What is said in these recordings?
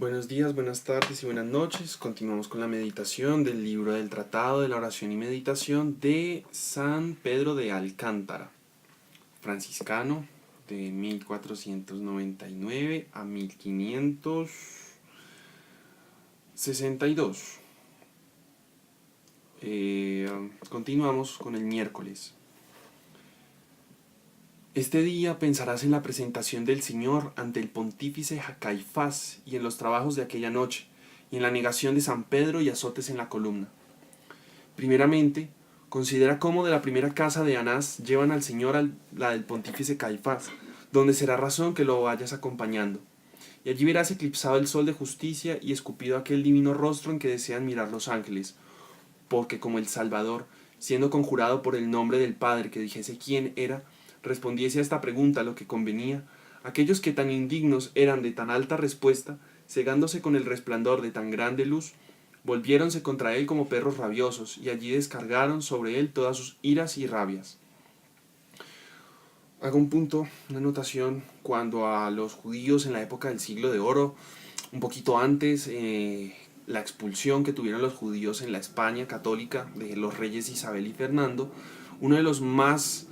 Buenos días, buenas tardes y buenas noches. Continuamos con la meditación del libro del Tratado de la Oración y Meditación de San Pedro de Alcántara, franciscano de 1499 a 1562. Continuamos con el miércoles. Este día pensarás en la presentación del Señor ante el pontífice Caifás y en los trabajos de aquella noche, y en la negación de San Pedro y azotes en la columna. Primeramente, considera cómo de la primera casa de Anás llevan al Señor a la del pontífice Caifás, donde será razón que lo vayas acompañando. Y allí verás eclipsado el sol de justicia y escupido aquel divino rostro en que desean mirar los ángeles, porque como el Salvador, siendo conjurado por el nombre del Padre que dijese quién era, respondiese a esta pregunta lo que convenía, aquellos que tan indignos eran de tan alta respuesta, cegándose con el resplandor de tan grande luz, volviéronse contra él como perros rabiosos, y allí descargaron sobre él todas sus iras y rabias. Hago un punto, una anotación, cuando a los judíos en la época del siglo de oro, un poquito antes, la expulsión que tuvieron los judíos en la España católica de los reyes Isabel y Fernando, uno de los más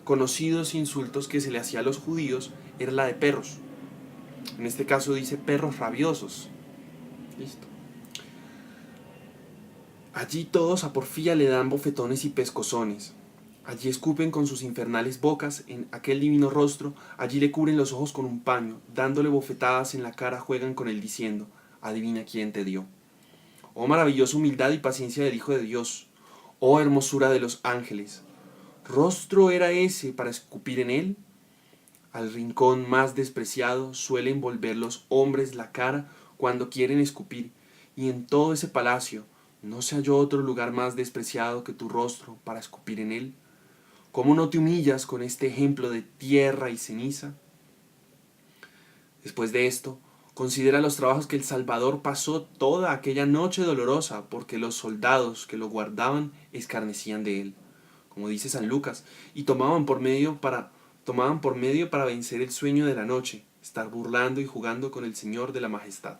conocidos insultos que se le hacía a los judíos era la de perros. En este caso dice perros rabiosos. Listo. Allí todos a porfía le dan bofetones y pescozones. Allí escupen con sus infernales bocas en aquel divino rostro, allí le cubren los ojos con un paño, dándole bofetadas en la cara juegan con él diciendo, adivina quién te dio. Oh maravillosa humildad y paciencia del Hijo de Dios, oh hermosura de los ángeles. ¿Rostro era ese para escupir en él? Al rincón más despreciado suelen volver los hombres la cara cuando quieren escupir, y en todo ese palacio no se halló otro lugar más despreciado que tu rostro para escupir en él. ¿Cómo no te humillas con este ejemplo de tierra y ceniza? Después de esto, considera los trabajos que el Salvador pasó toda aquella noche dolorosa, porque los soldados que lo guardaban escarnecían de él, como dice San Lucas, y tomaban por medio para vencer el sueño de la noche, estar burlando y jugando con el Señor de la Majestad.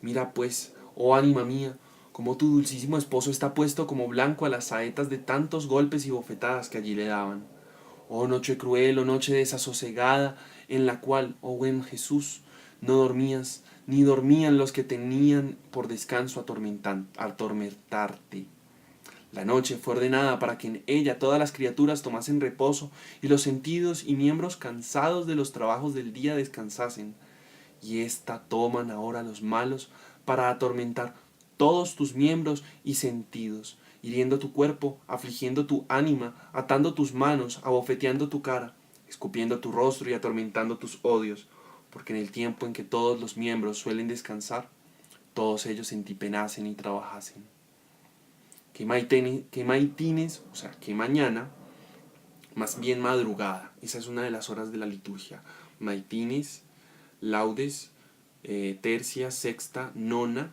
Mira pues, oh ánima mía, como tu dulcísimo esposo está puesto como blanco a las saetas de tantos golpes y bofetadas que allí le daban. Oh noche cruel, oh noche desasosegada, en la cual, oh buen Jesús, no dormías, ni dormían los que tenían por descanso atormentarte. La noche fue ordenada para que en ella todas las criaturas tomasen reposo y los sentidos y miembros cansados de los trabajos del día descansasen. Y ésta toman ahora los malos para atormentar todos tus miembros y sentidos, hiriendo tu cuerpo, afligiendo tu ánima, atando tus manos, abofeteando tu cara, escupiendo tu rostro y atormentando tus odios, porque en el tiempo en que todos los miembros suelen descansar, todos ellos en ti penasen y trabajasen. Que maitines, o sea, que mañana, más bien madrugada, esa es una de las horas de la liturgia, maitines, laudes, tercia, sexta, nona,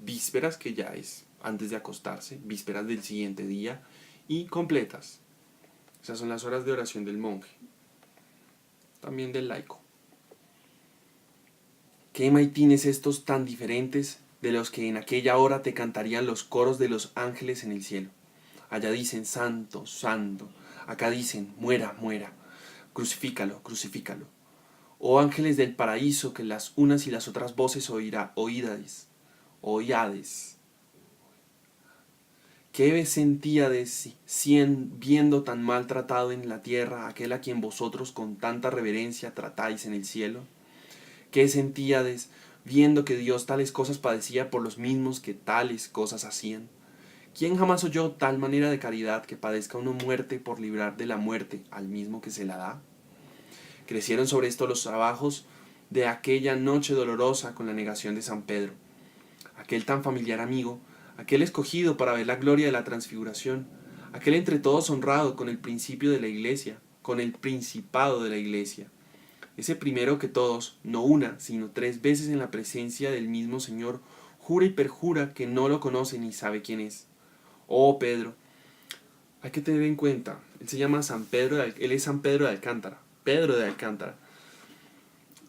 vísperas, que ya es antes de acostarse, vísperas del siguiente día, y completas. Esas son las horas de oración del monje, también del laico. ¿Qué maitines estos tan diferentes de los que en aquella hora te cantarían los coros de los ángeles en el cielo? Allá dicen, santo, santo. Acá dicen, muera, muera. Crucifícalo, crucifícalo. Oh ángeles del paraíso, que las unas y las otras voces oíades. ¿Qué sentíades viendo tan maltratado en la tierra aquel a quien vosotros con tanta reverencia tratáis en el cielo? ¿Qué sentíades viendo que Dios tales cosas padecía por los mismos que tales cosas hacían? ¿Quién jamás oyó tal manera de caridad que padezca una muerte por librar de la muerte al mismo que se la da? Crecieron sobre esto los trabajos de aquella noche dolorosa con la negación de San Pedro, aquel tan familiar amigo, aquel escogido para ver la gloria de la transfiguración, aquel entre todos honrado con el principio de la iglesia, con el principado de la iglesia, ese primero que todos, no una, sino 3 veces en la presencia del mismo Señor, jura y perjura que no lo conoce ni sabe quién es. Oh Pedro, hay que tener en cuenta, él se llama San Pedro, él es San Pedro de Alcántara, Pedro de Alcántara.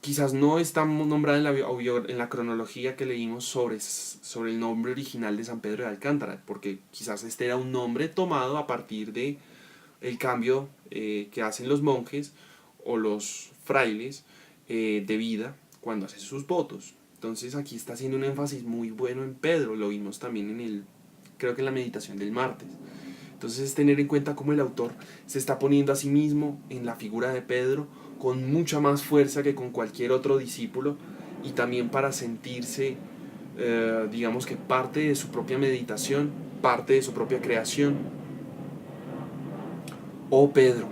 quizás no está nombrada en la cronología que leímos sobre el nombre original de San Pedro de Alcántara, porque quizás este era un nombre tomado a partir de el cambio que hacen los monjes o los frailes de vida cuando hacen sus votos. Entonces aquí está haciendo un énfasis muy bueno en Pedro, lo vimos también creo que en la meditación del martes. Entonces es tener en cuenta cómo el autor se está poniendo a sí mismo en la figura de Pedro con mucha más fuerza que con cualquier otro discípulo, y también para sentirse, digamos que parte de su propia meditación, parte de su propia creación. Oh Pedro,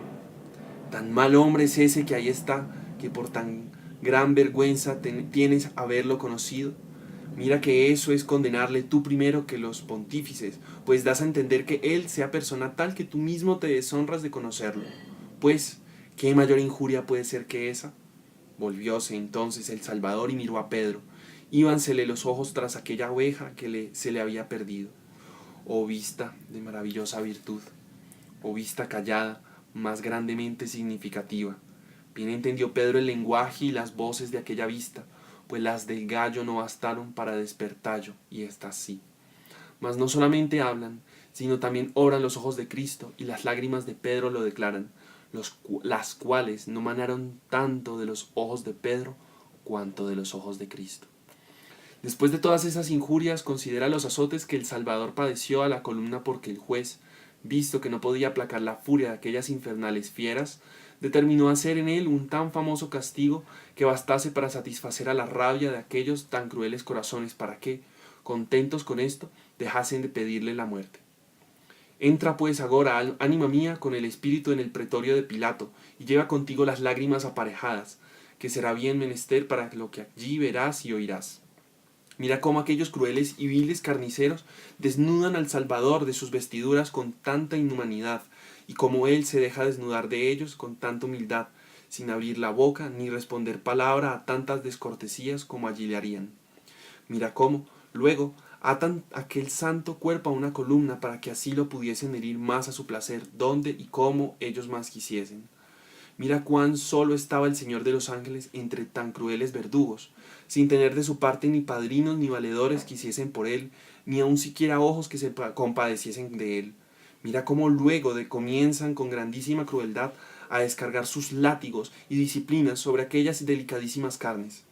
tan mal hombre es ese que ahí está, que por tan gran vergüenza tienes haberlo conocido. Mira que eso es condenarle tú primero que los pontífices, pues das a entender que él sea persona tal que tú mismo te deshonras de conocerlo. Pues, ¿qué mayor injuria puede ser que esa? Volvióse entonces el Salvador y miró a Pedro. Íbansele los ojos tras aquella oveja que se le había perdido. Oh vista de maravillosa virtud, oh vista callada, más grandemente significativa. Bien entendió Pedro el lenguaje y las voces de aquella vista, pues las del gallo no bastaron para despertallo, y éstas sí. Mas no solamente hablan, sino también obran los ojos de Cristo, y las lágrimas de Pedro lo declaran, las cuales no manaron tanto de los ojos de Pedro cuanto de los ojos de Cristo. Después de todas esas injurias, considera los azotes que el Salvador padeció a la columna, porque el juez, visto que no podía aplacar la furia de aquellas infernales fieras, determinó hacer en él un tan famoso castigo que bastase para satisfacer a la rabia de aquellos tan crueles corazones, para que, contentos con esto, dejasen de pedirle la muerte. Entra pues agora, ánima mía, con el espíritu en el pretorio de Pilato, y lleva contigo las lágrimas aparejadas, que será bien menester para lo que allí verás y oirás. Mira cómo aquellos crueles y viles carniceros desnudan al Salvador de sus vestiduras con tanta inhumanidad, y cómo él se deja desnudar de ellos con tanta humildad, sin abrir la boca ni responder palabra a tantas descortesías como allí le harían. Mira cómo, luego, atan aquel santo cuerpo a una columna para que así lo pudiesen herir más a su placer, donde y cómo ellos más quisiesen. Mira cuán solo estaba el Señor de los ángeles entre tan crueles verdugos, sin tener de su parte ni padrinos ni valedores que hiciesen por él, ni aun siquiera ojos que se compadeciesen de él. Mira cómo luego comienzan con grandísima crueldad a descargar sus látigos y disciplinas sobre aquellas delicadísimas carnes.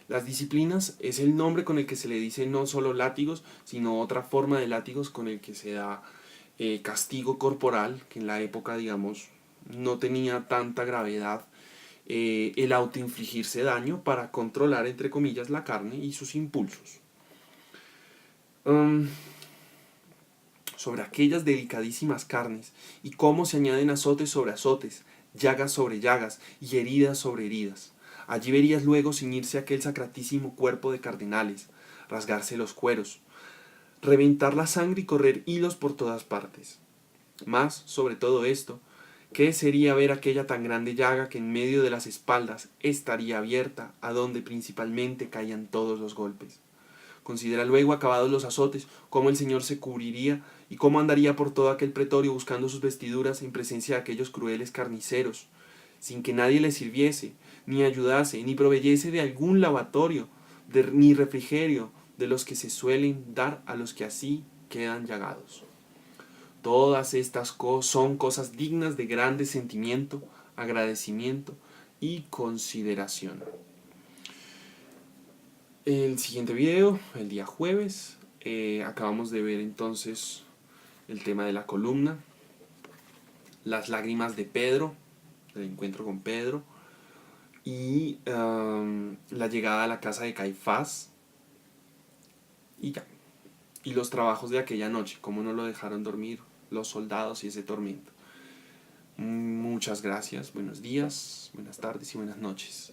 Las disciplinas es el nombre con el que se le dice no solo látigos, sino otra forma de látigos con el que se da castigo corporal, que en la época, digamos, no tenía tanta gravedad, el autoinfligirse daño para controlar, entre comillas, la carne y sus impulsos. Sobre aquellas delicadísimas carnes, y cómo se añaden azotes sobre azotes, llagas sobre llagas y heridas sobre heridas. Allí verías luego ceñirse aquel sacratísimo cuerpo de cardenales, rasgarse los cueros, reventar la sangre y correr hilos por todas partes. Mas, sobre todo esto, ¿qué sería ver aquella tan grande llaga que en medio de las espaldas estaría abierta, a donde principalmente caían todos los golpes? Considera luego, acabados los azotes, cómo el Señor se cubriría y cómo andaría por todo aquel pretorio buscando sus vestiduras en presencia de aquellos crueles carniceros, sin que nadie le sirviese, ni ayudase, ni proveyese de algún lavatorio, ni refrigerio, de los que se suelen dar a los que así quedan llagados. Todas estas son cosas dignas de grande sentimiento, agradecimiento y consideración. El siguiente video, el día jueves, acabamos de ver entonces el tema de la columna, las lágrimas de Pedro, el encuentro con Pedro, y la llegada a la casa de Caifás, y ya. Y los trabajos de aquella noche, cómo no lo dejaron dormir los soldados y ese tormento. Muchas gracias, buenos días, buenas tardes y buenas noches.